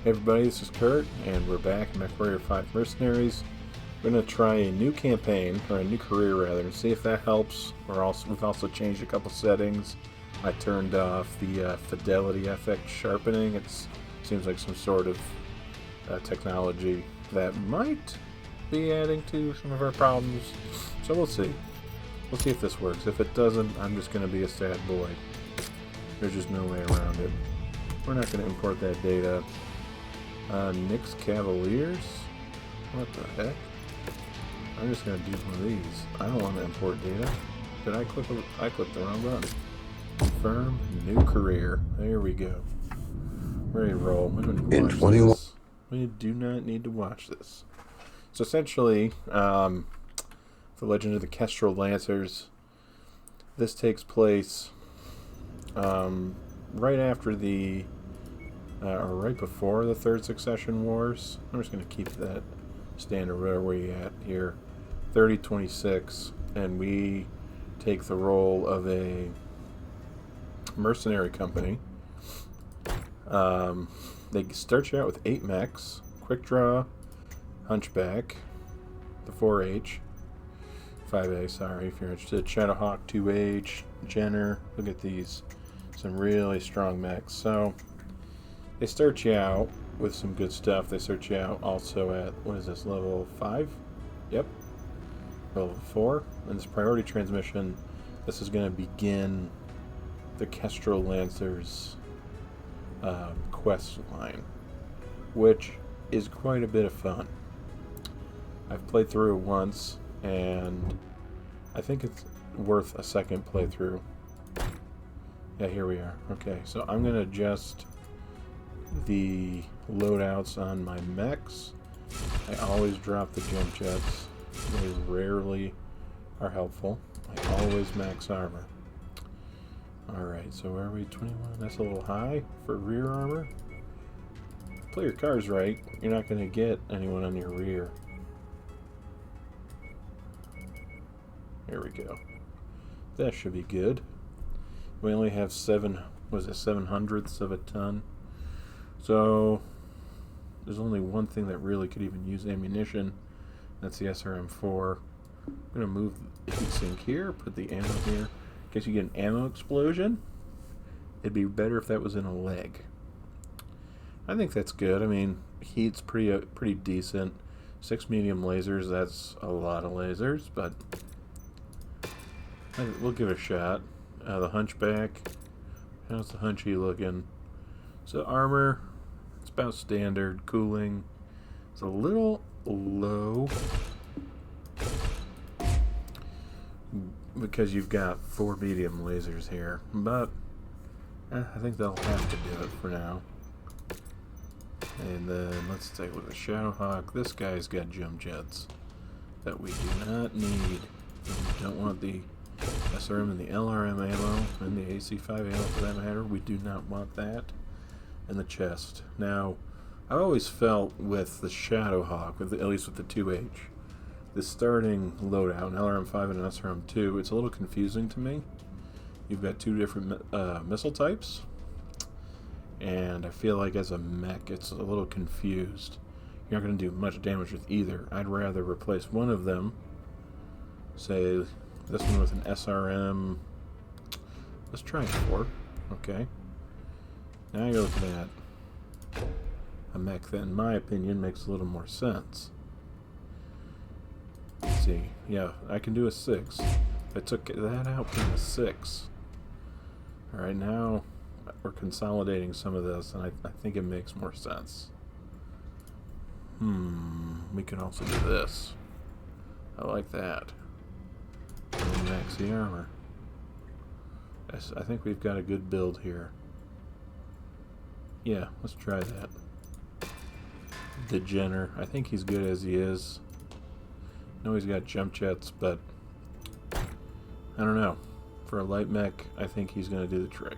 Hey everybody, this is Kurt, and we're back in MechWarrior 5 Mercenaries. We're going to try a new campaign, or a new career rather, and see if that helps. We've also changed a couple settings. I turned off the fidelity effect sharpening. It seems like some sort of technology that might be adding to some of our problems. So we'll see. We'll see if this works. If it doesn't, I'm just going to be a sad boy. There's just no way around it. We're not going to import that data. Nick's Cavaliers? What the heck? I'm just going to do one of these. I don't want to import data. Did I click the wrong button? Confirm new career. There we go. Ready to roll. We don't need to watch this. We do not need to watch this. So essentially, The Legend of the Kestrel Lancers. This takes place right after the or right before the Third Succession Wars. I'm just going to keep that standard where we at here. 3026, and we take the role of a mercenary company. They start you out with 8 mechs, quick draw, hunchback, the 4H, 5A, sorry if you're interested, Shadowhawk, 2H, Jenner. Look at these, some really strong mechs. So they start you out with some good stuff. They start you out also at, what is this, level 5? Yep. Level 4. And this priority transmission, this is going to begin the Kestrel Lancers quest line, which is quite a bit of fun. I've played through it once, and I think it's worth a second playthrough. Yeah, here we are. Okay, so I'm going to adjust the loadouts on my mechs. I always drop the jump jets. They rarely are helpful. I always max armor. Alright, so where are we? 21? That's a little high for rear armor. Play your cards right. You're not going to get anyone on your rear. There we go. That should be good. We only have 7/700ths of a ton. So there's only one thing that really could even use ammunition. That's the SRM-4. I'm going to move the heatsink here, put the ammo here. In case you get an ammo explosion, it'd be better if that was in a leg. I think that's good. I mean, heat's pretty decent. 6 medium lasers, that's a lot of lasers, but we'll give it a shot. The hunchback, how's the hunchy looking? So armor, it's about standard. Cooling, it's a little low because you've got 4 medium lasers here, but I think they'll have to do it for now. And then let's take a look at the Shadowhawk. This guy's got jump jets that we do not need. We don't want the SRM and the LRM ammo and the AC5 ammo for that matter. We do not want that in the chest. Now, I've always felt with the Shadowhawk, at least with the 2H, the starting loadout, an LRM5 and an SRM2, it's a little confusing to me. You've got 2 different missile types, and I feel like as a mech, it's a little confused. You're not going to do much damage with either. I'd rather replace one of them, say this one with an SRM. Let's try 4. Okay. Now you're looking at a mech that, in my opinion, makes a little more sense. Let's see. Yeah, I can do a 6. I took that out from a 6. Alright, now we're consolidating some of this, and I think it makes more sense. We can also do this. I like that. Max the armor. I think we've got a good build here. Yeah, let's try that. The Jenner. I think he's good as he is. I know he's got jump jets, but I don't know. For a light mech, I think he's going to do the trick.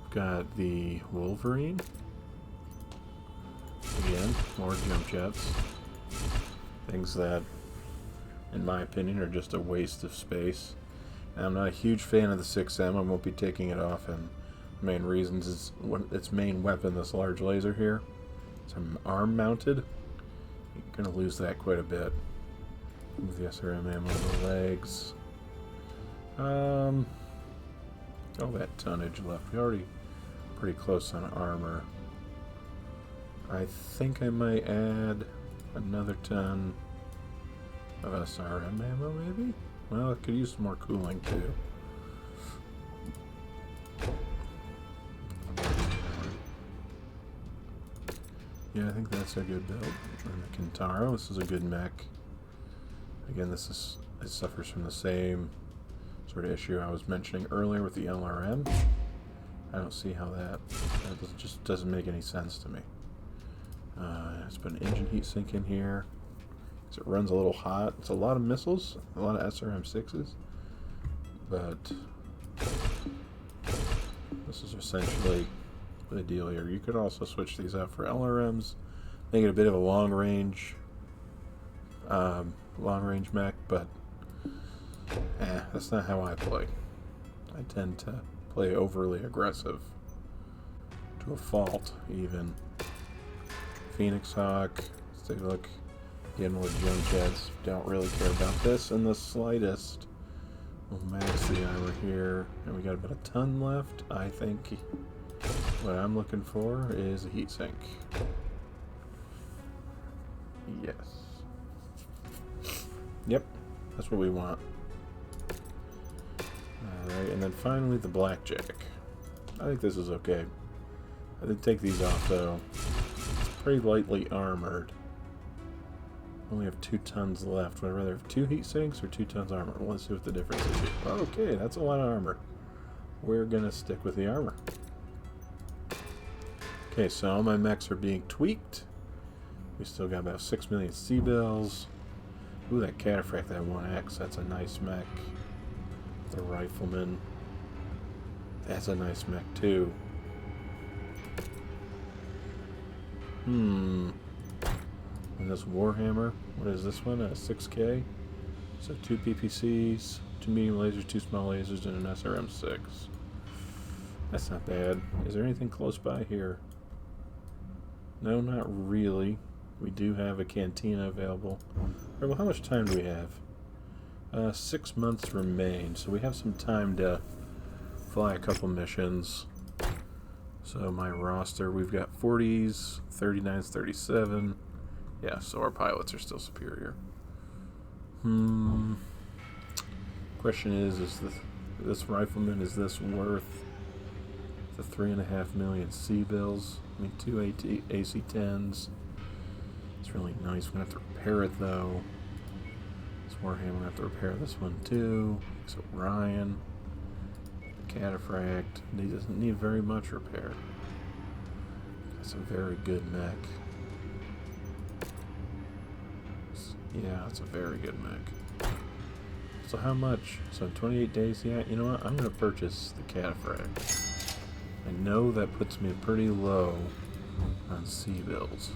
We've got the Wolverine. Again, more jump jets. Things that, in my opinion, are just a waste of space. And I'm not a huge fan of the 6M. I won't be taking it off in Main reasons is its main weapon, this large laser here. It's arm mounted. You're going to lose that quite a bit. Move the SRM ammo on the legs. All that tonnage left. We're already pretty close on armor. I think I might add another ton of SRM ammo, maybe? Well, it could use some more cooling, too. Yeah, I think that's a good build. And the Kintaro, this is a good mech. Again, it suffers from the same sort of issue I was mentioning earlier with the LRM. I don't see how that just doesn't make any sense to me. Let's put an engine heatsink in here. So it runs a little hot. It's a lot of missiles, a lot of SRM-6s. But this is essentially the deal here. You could also switch these out for LRMs, make it a bit of a long range mech, but that's not how I play. I tend to play overly aggressive to a fault, even. Phoenix Hawk, let's take a look. Again, more jump jets. Don't really care about this in the slightest. We'll max the armor here, and we got about a ton left. I think what I'm looking for is a heatsink. Yes. Yep, that's what we want. Alright, and then finally the blackjack. I think this is okay. I think take these off though. It's pretty lightly armored. Only have 2 tons left. Would I rather have 2 heat sinks or 2 tons armor? Well, let's see what the difference is here. Okay, that's a lot of armor. We're gonna stick with the armor. Okay, so all my mechs are being tweaked. We still got about 6 million C-bills. Ooh, that Cataphract, that 1X, that's a nice mech. The Rifleman. That's a nice mech too. And this Warhammer, what is this one? A 6K? So 2 PPCs, 2 medium lasers, 2 small lasers, and an SRM-6. That's not bad. Is there anything close by here? No, not really. We do have a cantina available. Right, well, how much time do we have? 6 months remain, so we have some time to fly a couple missions. So my roster, we've got 40s, 39s, 37. Yeah, so our pilots are still superior. Question is this Rifleman, is this worth the 3.5 million C-bills? I mean, 2 AC-10s. It's really nice. We're going to have to repair it, though. This Warhammer, we're going to have to repair this one, too. So Ryan, the Cataphract, he doesn't need very much repair. That's a very good mech. Yeah, that's a very good mech. So how much? So in 28 days, yeah, you know what? I'm going to purchase the Cataphract. I know that puts me pretty low on C-bills.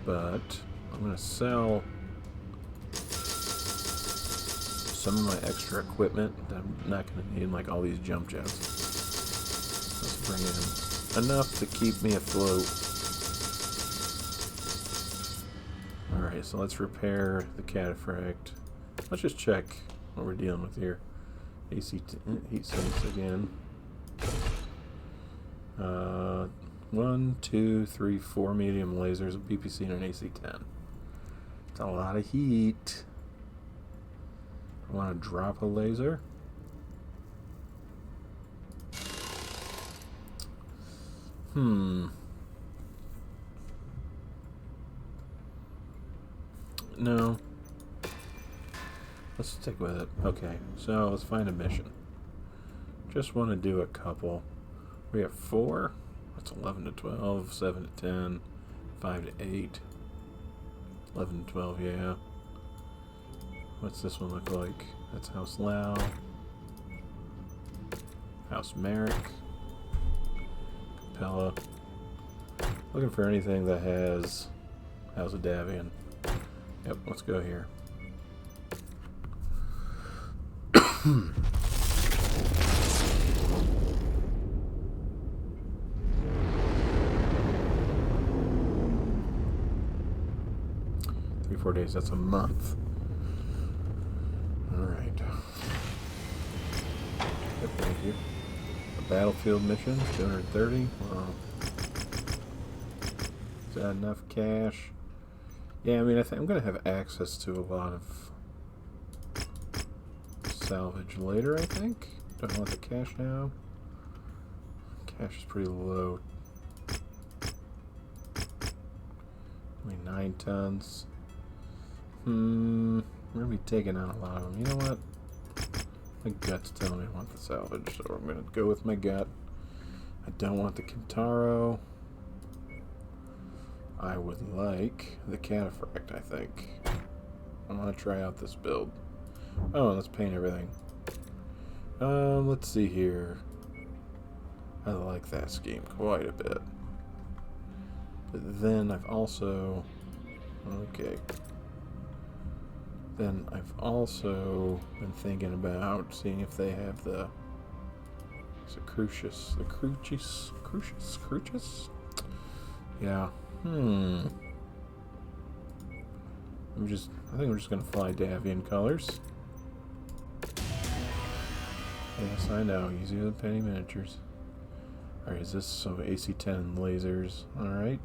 But I'm going to sell some of my extra equipment that I'm not going to need, like all these jump jets. Let's bring in enough to keep me afloat. Alright, so let's repair the Cataphract. Let's just check what we're dealing with here. AC heat sinks again. 1, 2, 3, 4 medium lasers, a PPC, and an AC-10. It's a lot of heat. I want to drop a laser. No. Let's stick with it. Okay, so let's find a mission. Just want to do a couple. We have 4. That's 11 to 12, 7 to 10, 5 to 8, 11 to 12, yeah. What's this one look like? That's House Lau, House Merrick, Capella. Looking for anything that has House of Davian. Yep, let's go here. 94 days. That's a month. Alright. Yep, thank you. A battlefield mission, 230. Wow. Is that enough cash? Yeah, I mean, I think I'm going to have access to a lot of salvage later, I think. Don't want the cash now. Cash is pretty low. Only 9 tons. We're going to be taking out a lot of them. You know what? My gut's telling me I want the salvage, so I'm going to go with my gut. I don't want the Kintaro. I would like the Cataphract, I think. I want to try out this build. Oh, let's paint everything. Let's see here. I like that scheme quite a bit. But then I've also... Okay. Then I've also been thinking about seeing if they have the... Is it Crucius? The Crucius? Crucius? Crucius? Yeah. I think we're just gonna fly Davian colors. Yes, I know. Easier than Penny Miniatures. Alright, is this so AC-10 lasers? Alright.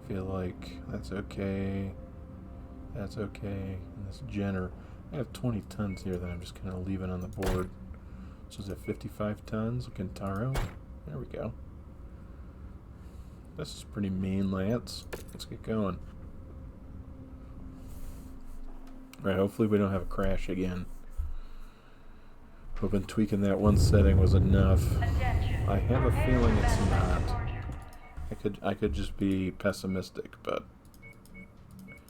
Feel like that's okay. That's okay. And this Jenner. I have 20 tons here that I'm just kind of leaving on the board. So is it 55 tons? Kintaro. There we go. This is pretty mean, Lance. Let's get going. Alright, hopefully we don't have a crash again. Hoping tweaking that one setting was enough. I have a feeling it's not. I could just be pessimistic, but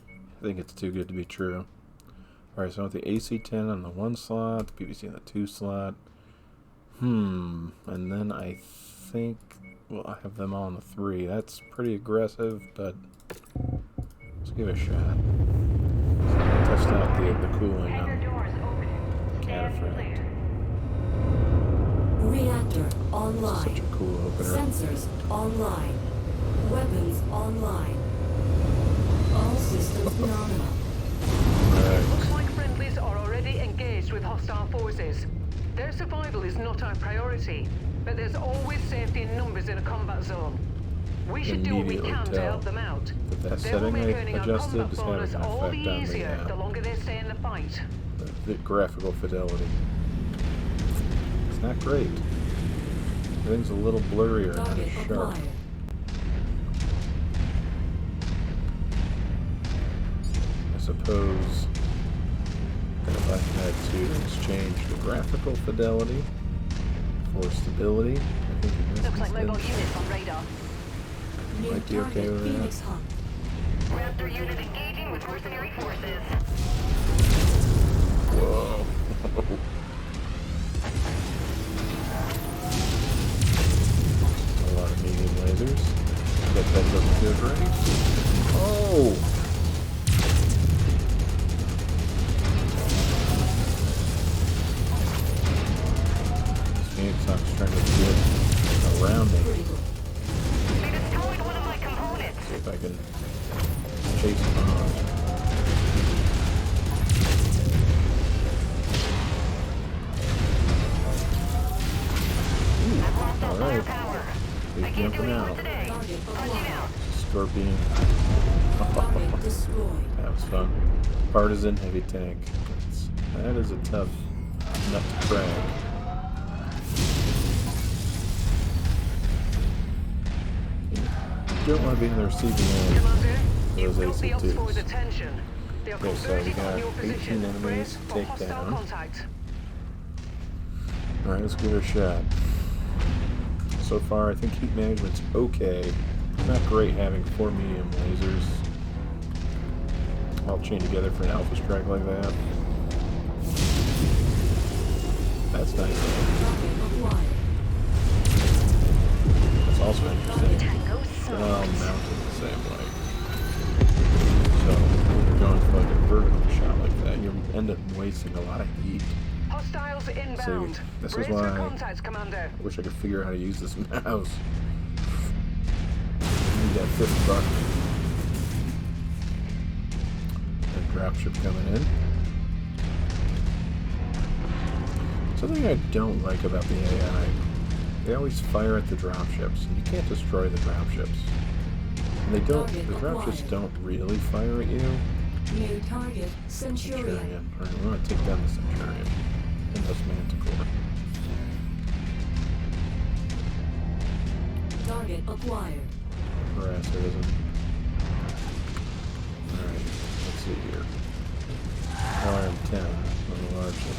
I think it's too good to be true. Alright, so I want the AC-10 on the 1 slot, the PVC on the 2 slot. And then I think... Well, I have them all on the 3. That's pretty aggressive, but let's give it a shot. Test out the cooling on Cataphract. Reactor online. Such a cool opener. Sensors online. Weapons online. All systems nominal. Looks like friendlies are already engaged with hostile forces. Their survival is not our priority, but there's always safety in numbers in a combat zone. We should do what we can to help them out. That They will setting make I earning our adjusted combat is having bonus an all the effect on easier the longer they stay in the fight. the graphical fidelity. It's not great. Everything's a little blurrier, not as sharp. I suppose that if I had to exchange the graphical fidelity for stability, I think in this Looks like mobile instance, units on radar. might be okay with that. Raptor unit engaging with mercenary forces. Whoa. A lot of medium lasers. Bet that doesn't feel great. Oh! Phoenixhawk's trying to get around me. They destroyed one of my components. See if I can chase him off. Alright. He's jumping out. Scorpion. That was fun. Partisan heavy tank. That is a tough nut to crack. You don't want to be in the receiving end of those AC-2s. Okay, so we got 18 enemies to take down. Alright, let's give it a shot. So far, I think heat management's okay. Not great having 4 medium lasers all chained together for an alpha strike like that. That's nice. That's also interesting. They're all mounted the same way. So, when you're going for like a vertical shot like that, you end up wasting a lot of heat. Hostiles inbound. See, this is Brace why for contact, Commander. I wish I could figure out how to use this mouse. I need that 5th button. dropship coming in. Something I don't like about the AI, they always fire at the dropships, and you can't destroy the dropships. And they don't, the dropships don't really fire at you. New target, Centurion. Alright, we want to take down the Centurion. And this Manticore. Target acquired. Harasser isn't. Alright, let's see here. RM10 on the large ship.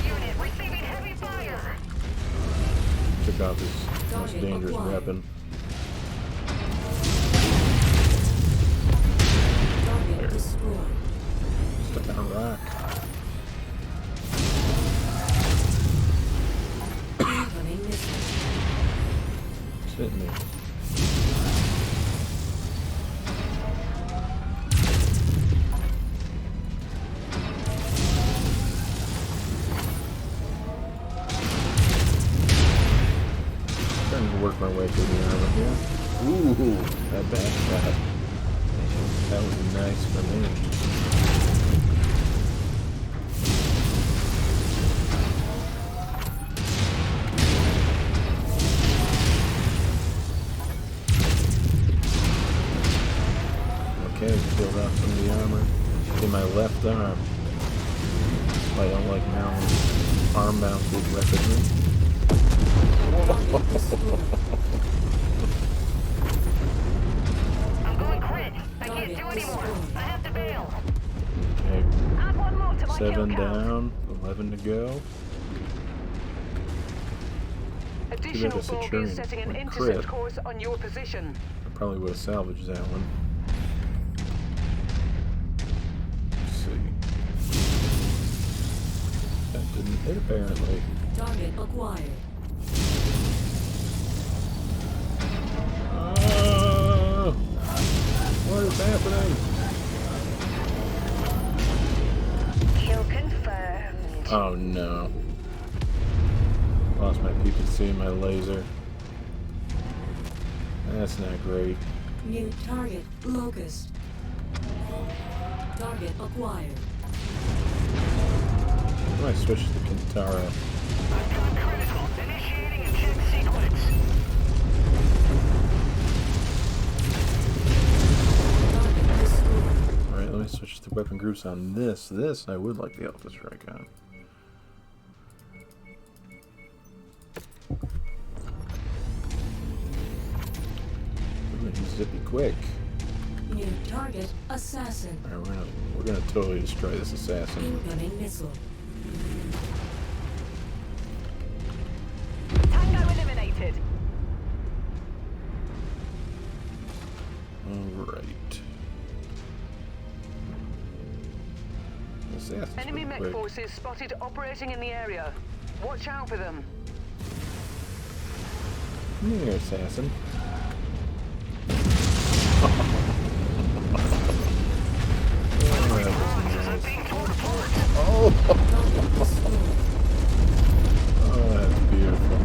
Unit receiving heavy fire. Took off his most dangerous weapon. Target destroyed. Stuck on a rock. Incoming missile. It's hitting me. Trying to work my way through the armor here. Ooh, that back shot. That was nice for me. Okay, killed off some of the armor. In my left arm. I don't like arm mounted weaponry. I'm going crit. I can't do anymore. I have to bail. Okay, Add one more to my 7 kill count. down, 11 to go. Additional that's a Borg train. is setting an Or intercept crit. course on your position. I probably would have salvaged that one. Let's see. That didn't hit apparently. Target acquired. Oh, what is happening? Kill confirmed. Oh no. Lost my PPC and my laser. That's not great. New target, Locust. Target acquired. I might switch to Kintaro. I've gone critical. Initiating a check sequence. Target destroyed. Alright, let me switch to weapon groups on this. This I would like the Alpha Strike on. Zippy quick. New target, Assassin. Alright, we're gonna totally destroy this assassin. Incoming missile. Tango eliminated. Alright. Assassin's Enemy pretty mech quick. forces spotted operating in the area. Watch out for them. Come here, assassin. Oh, that's beautiful.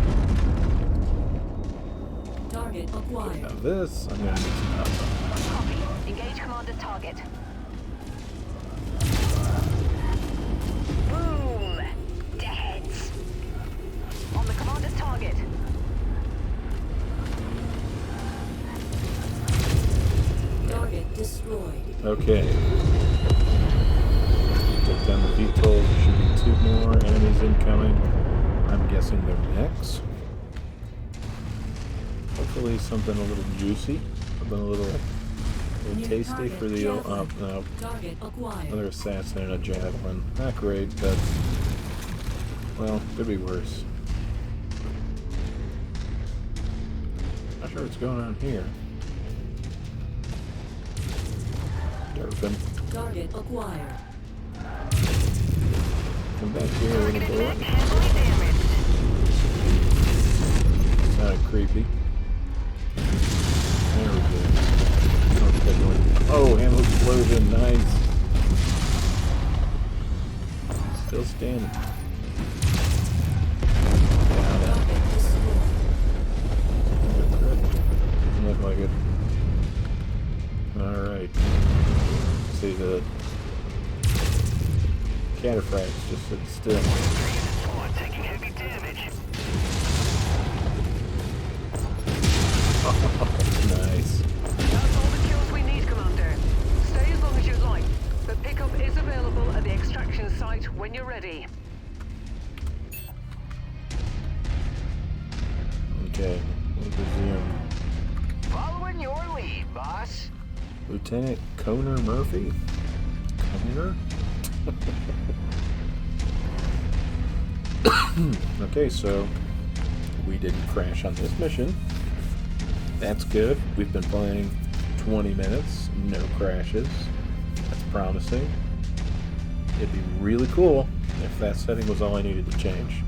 Target acquired. Now this, I'm gonna need some help. Copy. Engage commander's target. Boom! Deads. On the commander's target. Target destroyed. Okay. Took down the VTOL. Should be 2 more enemies incoming. I'm guessing they're mechs. Hopefully something a little juicy. Something a little tasty for the old... Oh, no. Target acquired. Another assassin and a javelin. Not great, but... Well, could be worse. Not sure what's going on here. Durban. Target acquired. Come back here, little boy. Heavily damaged. Sounded creepy. There we go. Oh, handle explosion, nice. Still standing. Down, Target destroyed. doesn't look like it. cataphracts, just sit still. Taking heavy damage. Nice. That's all the kills we need, Commander. Stay as long as you'd like. The pickup is available at the extraction site when you're ready. Okay, we'll resume. Following your lead, boss. Lieutenant Conor Murphy? Conor? Okay, so we didn't crash on this mission. That's good. We've been playing 20 minutes, no crashes. That's promising. It'd be really cool if that setting was all I needed to change.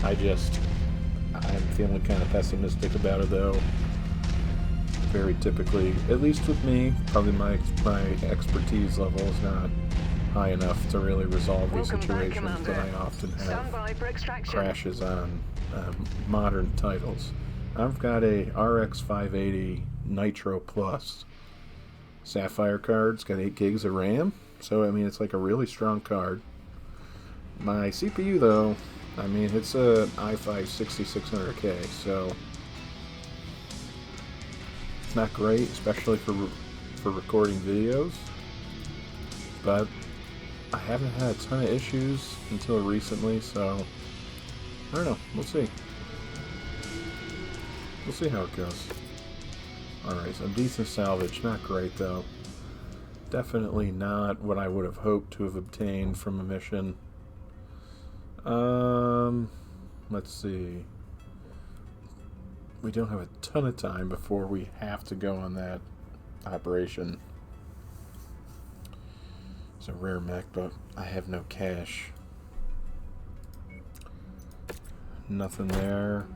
I'm feeling kind of pessimistic about it though. Very typically, at least with me, probably my expertise level is not high enough to really resolve these Welcome back, situations, Commander. but I often Stand have by for extraction. crashes on modern titles. I've got a RX 580 Nitro Plus Sapphire card. It's got 8 gigs of RAM, so I mean it's like a really strong card. My CPU though, I mean it's a i5 6600K, so it's not great, especially for recording videos, but I haven't had a ton of issues until recently, so I don't know. We'll see. We'll see how it goes. Alright, some decent salvage. Not great, though. Definitely not what I would have hoped to have obtained from a mission. Let's see. We don't have a ton of time before we have to go on that operation. It's a rare mech, but I have no cash. Nothing there.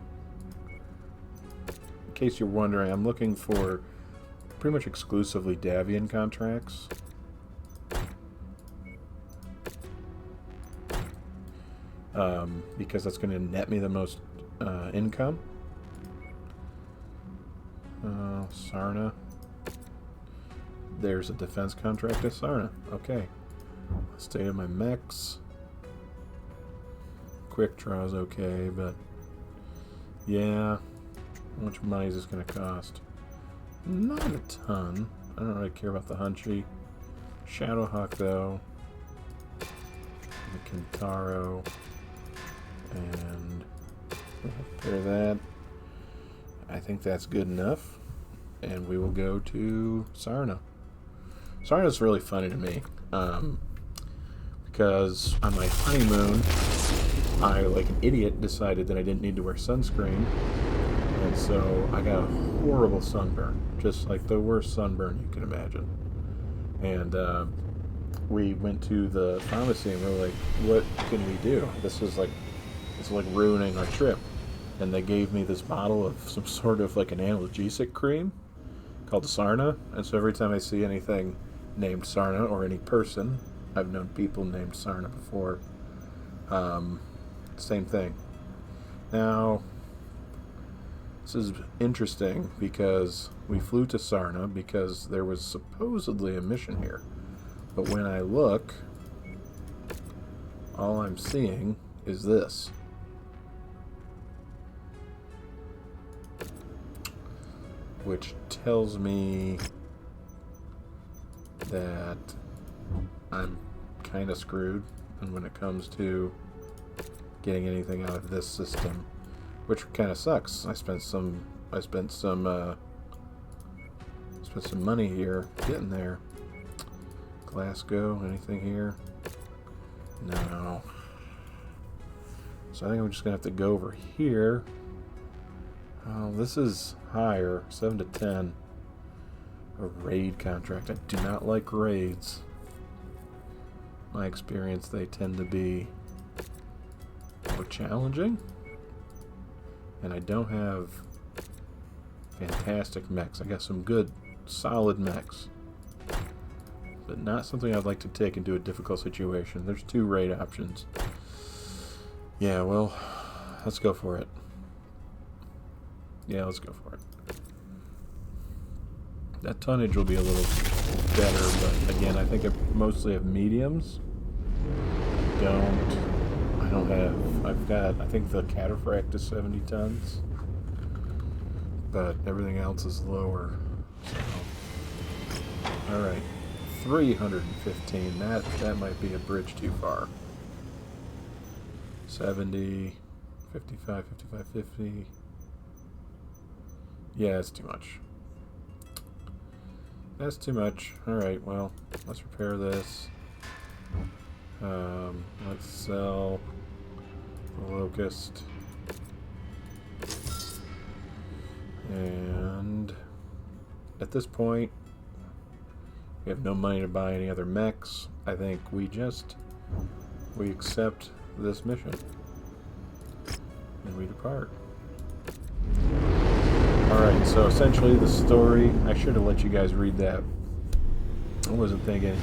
In case you're wondering, I'm looking for pretty much exclusively Davian contracts. Because that's going to net me the most income. Sarna. There's a defense contract at Sarna. Okay. State of my mechs. Quick draw is okay, but yeah. How much money is this going to cost? Not a ton. I don't really care about the Hunchy. Shadowhawk, though. The Kintaro. And repair that. I think that's good enough. And we will go to Sarna. Sarna's really funny to me. Because on my honeymoon, I, like an idiot, decided that I didn't need to wear sunscreen. And so I got a horrible sunburn. Just like the worst sunburn you can imagine. And we went to the pharmacy and we were like, what can we do? This is like ruining our trip. And they gave me this bottle of some sort of like an analgesic cream called Sarna. And so every time I see anything named Sarna or any person, I've known people named Sarna before, same thing. Now, this is interesting because we flew to Sarna because there was supposedly a mission here. But when I look, all I'm seeing is this. Which tells me that I'm kind of screwed, and when it comes to getting anything out of this system, which kind of sucks. I spent some money here getting there. Glasgow, anything here? No. So I think I'm just gonna have to go over here. Oh, this is higher, 7 to 10. A raid contract. I do not like raids. My experience, they tend to be more challenging. And I don't have fantastic mechs. I got some good, solid mechs. But not something I'd like to take into a difficult situation. There's 2 raid options. Yeah, well, let's go for it. Yeah, let's go for it. That tonnage will be a little better, but again, I think I mostly have mediums. I don't have, I've got, I think the cataphract is 70 tons, but everything else is lower. So, alright, 315, that might be a bridge too far. 70, 55, 55, 50. Yeah, that's too much. That's too much. Alright, well, let's repair this. Let's sell the Locust. And at this point, we have no money to buy any other mechs. I think we accept this mission. And we depart. Alright, so essentially the story, I should have let you guys read that. I wasn't thinking.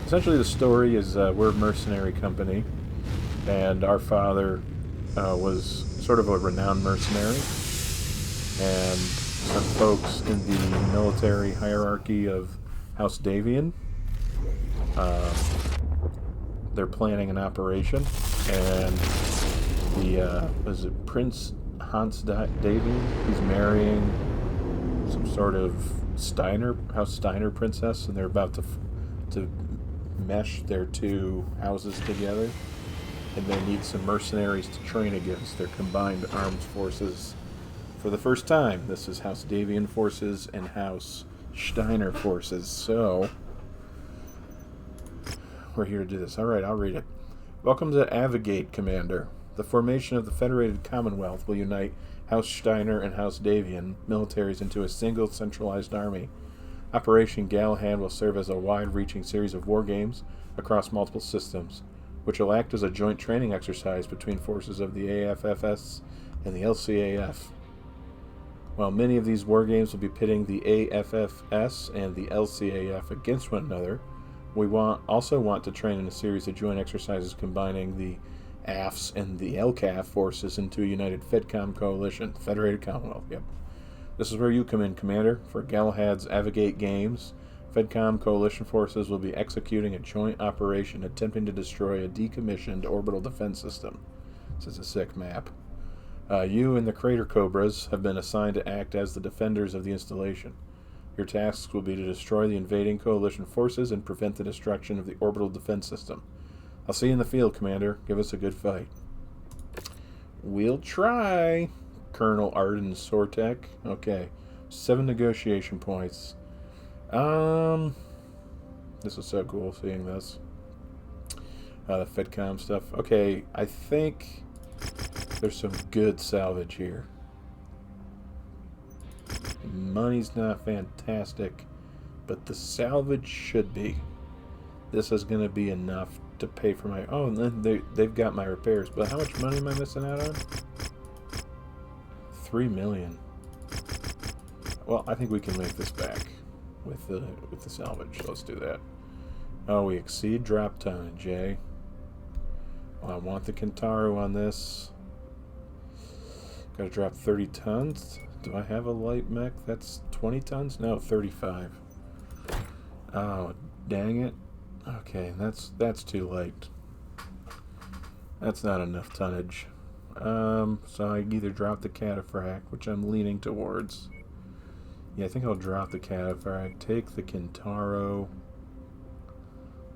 Essentially the story is we're a mercenary company, and our father was sort of a renowned mercenary, and some folks in the military hierarchy of House Davian, they're planning an operation, and the, was it Prince Hans Davian? He's marrying some sort of House Steiner princess, and they're about to mesh their two houses together, and they need some mercenaries to train against their combined armed forces for the first time. This is House Davian forces and House Steiner forces, so we're here to do this. Alright, I'll read it. Welcome to Avigate, Commander. The formation of the Federated Commonwealth will unite House Steiner and House Davian militaries into a single centralized army. Operation Galahad will serve as a wide-reaching series of war games across multiple systems, which will act as a joint training exercise between forces of the AFFS and the LCAF. While many of these war games will be pitting the AFFS and the LCAF against one another, we also want to train in a series of joint exercises combining the AFS and the LCAF forces into a united FedCom coalition, Federated Commonwealth. Yep. This is where you come in, Commander. For Galahad's Avigate Games, FedCom coalition forces will be executing a joint operation attempting to destroy a decommissioned orbital defense system. This is a sick map. You and the Crater Cobras have been assigned to act as the defenders of the installation. Your tasks will be to destroy the invading coalition forces and prevent the destruction of the orbital defense system. I'll see you in the field, Commander. Give us a good fight. We'll try. Colonel Arden Sortek. Okay. 7 negotiation points. This is so cool seeing this. The FedCom stuff. Okay, I think there's some good salvage here. Money's not fantastic, but the salvage should be. This is going to be enough to pay for my... Oh, and then they've got my repairs. But how much money am I missing out on? 3 million. Well, I think we can make this back with the salvage. Let's do that. Oh, we exceed drop tonnage, eh? Well, I want the Kintaro on this. Gotta drop 30 tons. Do I have a light mech? That's 20 tons? No, 35. Oh, dang it. Okay, that's too light. That's not enough tonnage. So I either drop the cataphract, which I'm leaning towards. Yeah, I think I'll drop the cataphract, take the Kintaro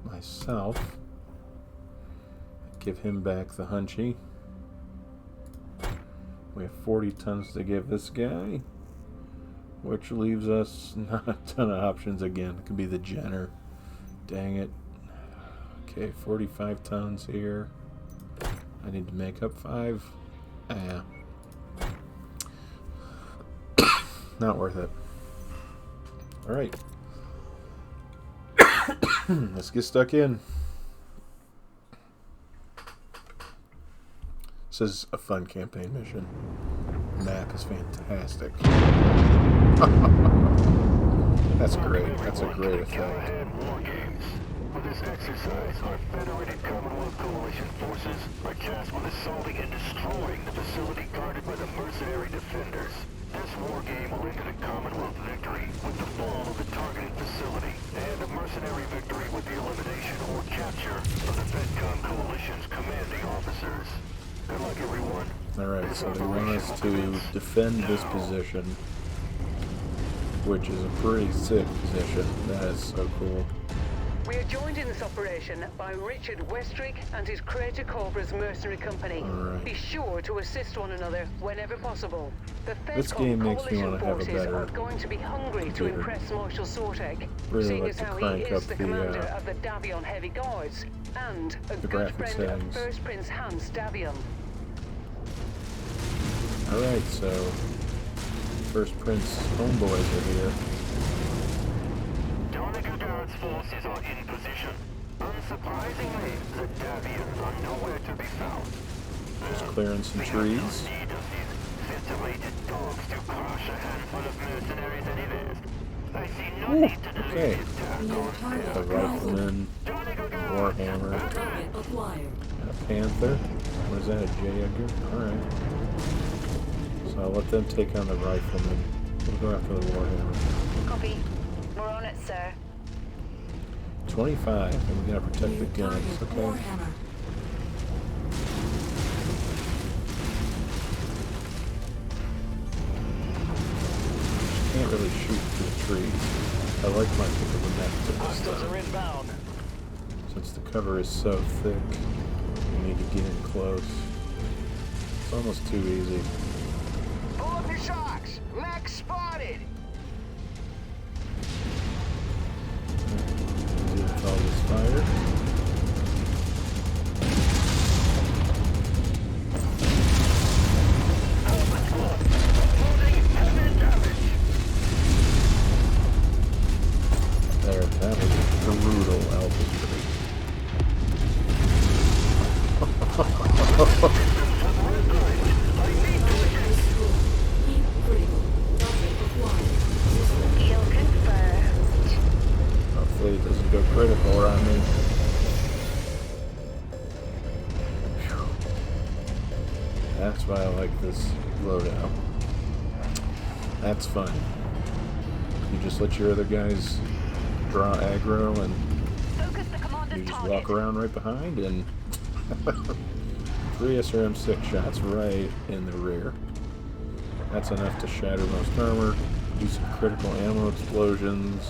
myself, give him back the Hunchy. We have 40 tons to give this guy, which leaves us not a ton of options again. It could be the Jenner. Dang it. Okay, 45 tons here. I need to make up 5. Not worth it. Alright. Let's get stuck in. This is a fun campaign mission. The map is fantastic. That's great. That's a great effect. For this exercise, our Federated Commonwealth Coalition forces are tasked with assaulting and destroying the facility guarded by the Mercenary Defenders. This war game will end in a Commonwealth victory with the fall of the targeted facility and capture of the FedCom Coalition's commanding officers. Good luck, everyone. Alright, so they want us to defend this position, which is a pretty sick position. That is so cool. We are joined in this operation by Richard Westrick and his Creator Cobra's mercenary company. Alright. Be sure to assist one another whenever possible. The This FedCom game makes me coalition want to have a forces better are going to be hungry to computer. impress Marshal Sortek, Really seeing like as to how he crank is up the the, commander of the Davion Heavy Guards and a the good graphics friend settings. of First Prince Hans Davion. Alright, so First Prince homeboys are here. Donica Guard's forces are in position. Unsurprisingly, the Davians are nowhere to be found. Just clearing some trees. Need of these scintillated dogs to crush a handful of mercenaries and evades. I see no need to delay Okay. the attack New on target A rifleman, Warhammer, Target acquired. and a panther. What is that, a J. Edgar? Alright. So I'll let them take on the rifleman. We'll go after the Warhammer. Copy. We're on it, sir. 25, and we gotta protect the New guns, target okay? Warhammer. Can't really shoot through the trees. I like my pick of the mech for this though. inbound. Since the cover is so thick, you need to get in close. It's almost too easy. Pull up your shocks. Mech spotted. See if all this fire. There, that was brutal altitude. Heat critical. Target acquired. System Kill confirmed. Hopefully it doesn't go critical around me. Phew. That's why I like this loadout. That's fun. You just let your other guys draw aggro and Focus the you commander's just target. walk around right behind and 3 SRM-6 shots right in the rear. That's enough to shatter most armor, do some critical ammo explosions.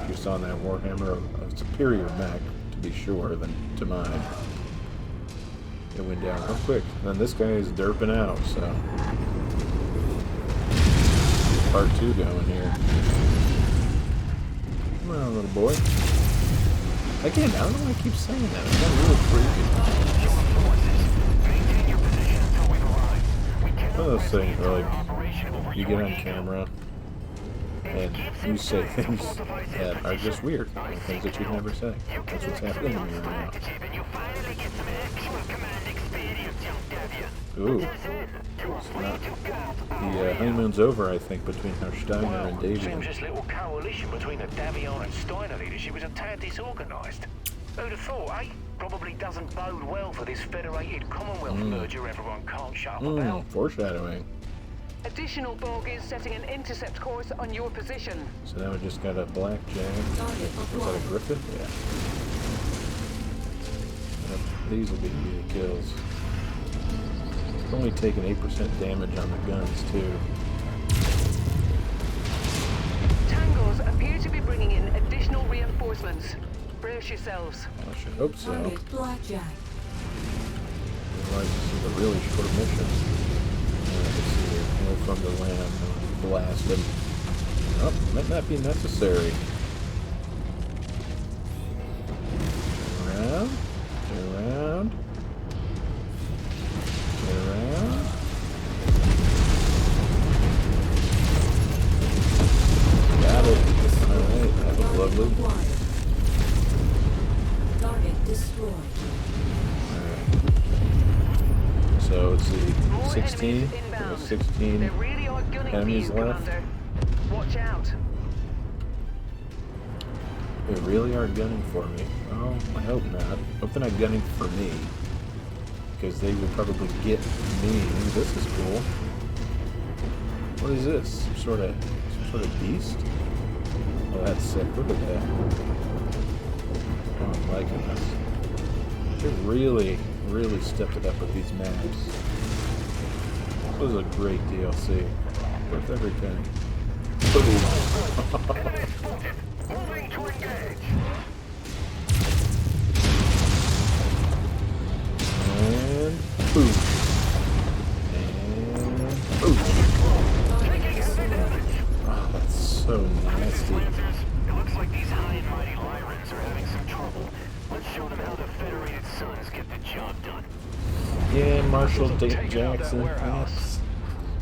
You saw in that Warhammer, a superior mech, to be sure, than to mine. It went down real quick. Then this guy is derping out, so... Part 2 going here. Come on, little boy. Again, I don't know why I keep saying that. It's not really creepy. One of those things where, like, you get on camera and you say things that are just weird, and things that you'd never say. That's what's happening to me right now. Ooh. It's not. The honeymoon's over, I think, between Steiner and Seems Davian. this little coalition between the Davion and Steiner leadership was a tad disorganised. Who'd have thought, eh? Probably doesn't bode well for this federated Commonwealth merger everyone can't shut up about. Foreshadowing. Additional bogies setting an intercept course on your position. So now we just got a blackjack. target Was that a acquired. griffin? Yeah. Yep, these will be the kills. Only taking 8% damage on the guns too. Tangos appear to be bringing in additional reinforcements. Brace yourselves. I should hope so. Target blackjack. Otherwise, this is a really short mission. Let's see here. No from the land. Blast him. Oh, might not be necessary. Around. Around. Around. Got it. Alright, that was lovely. Acquired. Target destroyed. So let's see. More 16. enemies There inbound. was 16. They really are gunning enemies for you, left. Commander. Watch out. They really are gunning for me. Oh, I hope not. Hope they're not gunning for me. Because they will probably get me. This is cool. What is this? Some sort of beast? Oh, that's sick. Look at that. Oh, I'm liking this. They really, really stepped it up with these maps. This was a great DLC. Worth every penny. Boom! Moving to engage. And boom! And boom! Oh, that's so nasty. Lancers, it looks like these high and mighty Lyrans are having some trouble. Let's show them how the Federated Sons get the job done. Yeah, Marshall Jackson. Yes.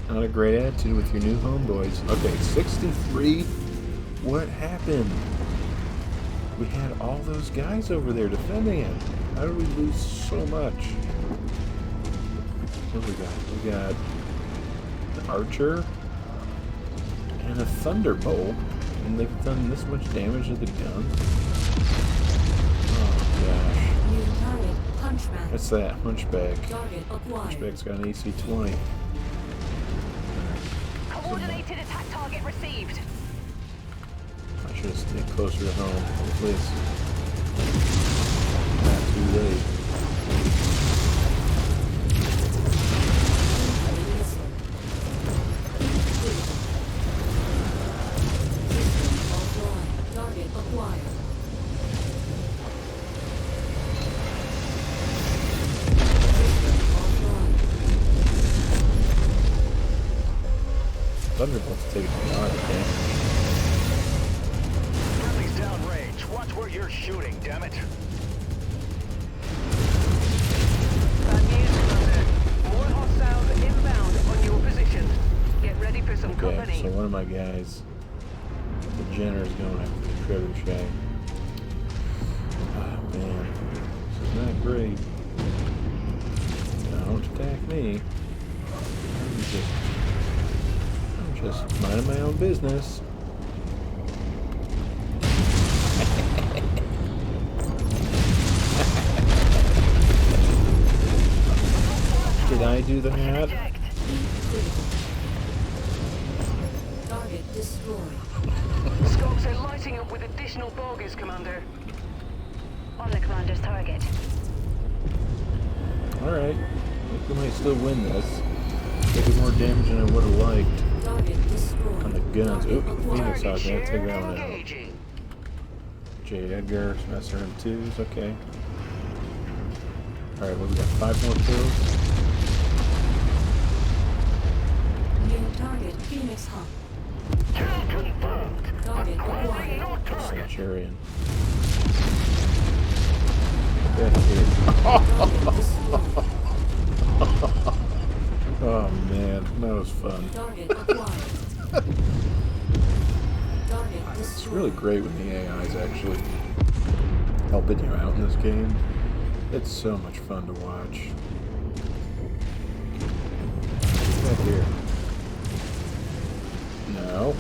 Not a great attitude with your new homeboys. Okay, 63. What happened? We had all those guys over there defending it. How did we lose so much? What do we got? We got the Archer and a Thunderbolt, and they've done this much damage to the gun. Oh gosh. New target, Hunchback. What's that? Hunchback. Target acquired. Hunchback's got an AC-20. Coordinated attack target received. I should have stayed closer to home. Hopefully it's not too late. Missile. System offline. Target acquired. System offline. Thunderbolt's taking a lot of damage. Friendly's downrange. Watch where you're shooting, damn it. Bad news, Commander. More hostiles inbound on your position. Get ready for some Okay, company. so one of my guys, the Jenner's going after the Trebuchet. Oh man, this is not great. Don't attack me. I'm just minding my own business. Did I do the hat? Heat critical. Target destroyed. Scopes are lighting up with additional bogies, Commander. On the commander's target. Alright. I think we might still win this. Taking more damage than I would have liked Target destroyed. on the guns. Target Oop, acquired. Phoenix Hawk, yeah, take that one out. Engaging. J. Edgar, SRM2s, okay. Alright, well, we got 5 more kills. New target, Phoenix Hawk. Kill confirmed. Target acquired. Centurion. Get here. Target destroyed. Oh man, that was fun. Target acquired. Target It's destroyed. really great when the AI is actually helping you out in this game. It's so much fun to watch. What's that here? No.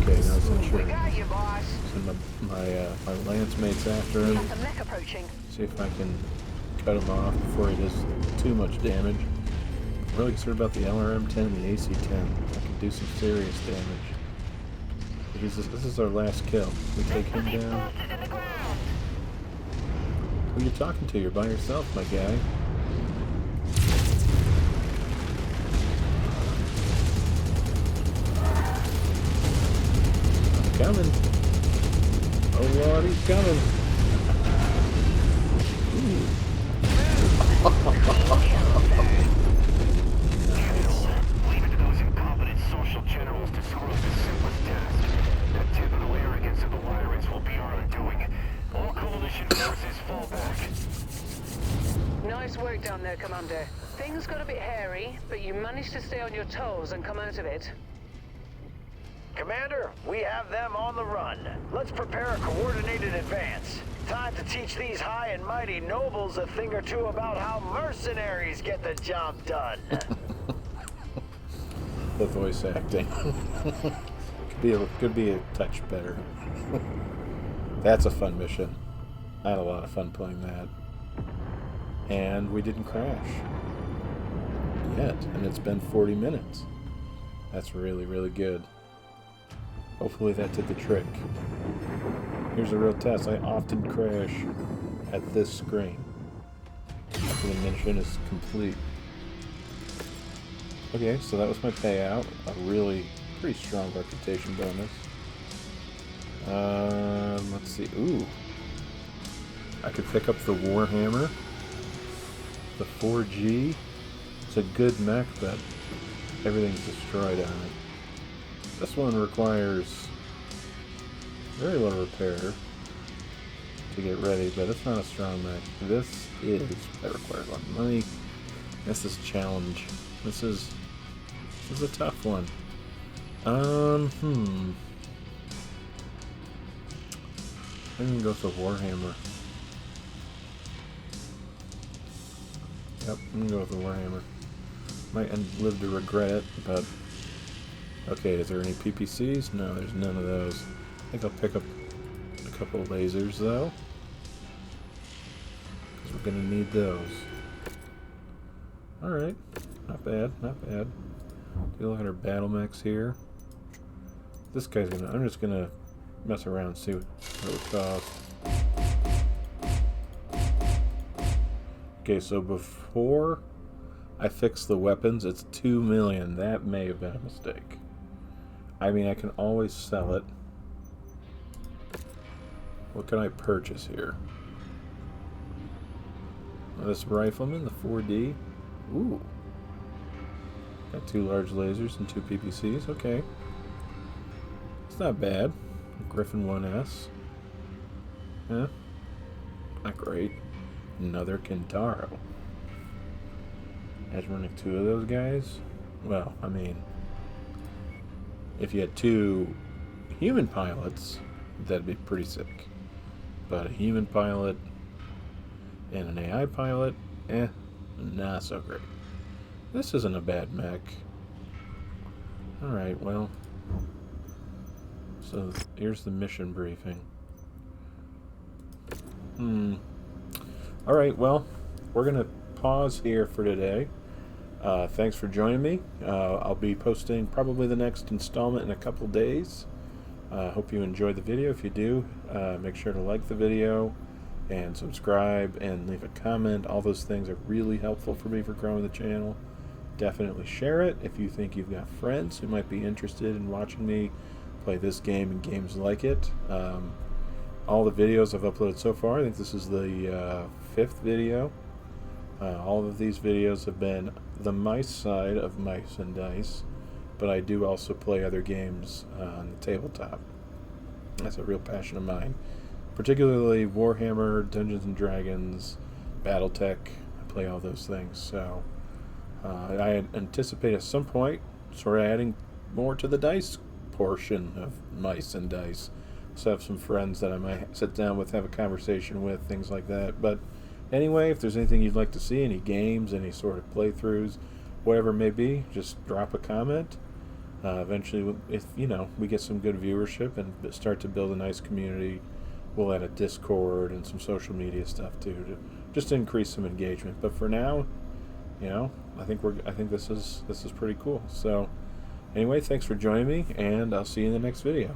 Okay, no We Centurion. got you, boss. Send my lance mates after him. Got the mech approaching. See if I can cut him off before he does too much damage. I'm really concerned about the LRM-10 and the AC-10. I can do some serious damage. This is our last kill. We take him down. Who are you talking to? You're by yourself, my guy. I'm coming. Oh Lord, he's coming. Ooh. Leave it to those incompetent social generals to screw up the simplest task. The typical arrogance of the Lyrans will be our undoing. All coalition forces fall back. Nice work down there, Commander. Things got a bit hairy, but you managed to stay on your toes and come out of it. Commander, we have them on the run. Let's prepare a coordinated advance. Time to teach these high and mighty nobles a thing or two about how mercenaries get the job done. The voice acting could be a touch better. That's a fun mission. I had a lot of fun playing that, and we didn't crash yet. And it's been 40 minutes. That's really, really good. Hopefully that did the trick. Here's a real test. I often crash at this screen after the mission is complete. Okay, so that was my payout. A really pretty strong reputation bonus. Let's see. Ooh. I could pick up the Warhammer. The 4G. It's a good mech, but everything's destroyed on it. This one requires very little repair to get ready, but it's not a strong mech. This is, that requires a lot of money. This is a challenge. This is a tough one. I'm gonna go with the Warhammer. Yep, I'm gonna go with the Warhammer. Might live to regret it, but okay, is there any PPCs? No, there's none of those. I think I'll pick up a couple of lasers though, because we're gonna need those. Alright, not bad, not bad. Take a look at our Battlemechs here. This guy's gonna, I'm just gonna mess around and see what it would cost. Okay, so before I fix the weapons, it's 2 million. That may have been a mistake. I mean, I can always sell it. What can I purchase here? This rifleman, the 4D. Ooh. Got 2 large lasers and 2 PPCs. Okay. It's not bad. Griffin 1S. Yeah. Not great. Another Kintaro. Imagine running 2 of those guys. Well, I mean, if you had 2 human pilots, that'd be pretty sick. But a human pilot and an AI pilot, not so great. This isn't a bad mech. Alright, well. So here's the mission briefing. Alright, well, we're going to pause here for today. Thanks for joining me. I'll be posting probably the next installment in a couple days. Hope you enjoyed the video. If you do, make sure to like the video and subscribe and leave a comment. All those things are really helpful for me for growing the channel. Definitely share it if you think you've got friends who might be interested in watching me play this game and games like it. All the videos I've uploaded so far, I think this is the 5th video. All of these videos have been the mice side of Mice and Dice, but I do also play other games on the tabletop. That's a real passion of mine, particularly Warhammer, Dungeons and Dragons, Battletech. I play all those things, so I anticipate at some point sort of adding more to the dice portion of Mice and Dice. So I have some friends that I might sit down with, have a conversation with, things like that. But anyway, if there's anything you'd like to see, any games, any sort of playthroughs, whatever it may be, just drop a comment. Eventually, if we get some good viewership and start to build a nice community, we'll add a Discord and some social media stuff too, to just increase some engagement. But for now, I think this is pretty cool. So anyway, thanks for joining me, and I'll see you in the next video.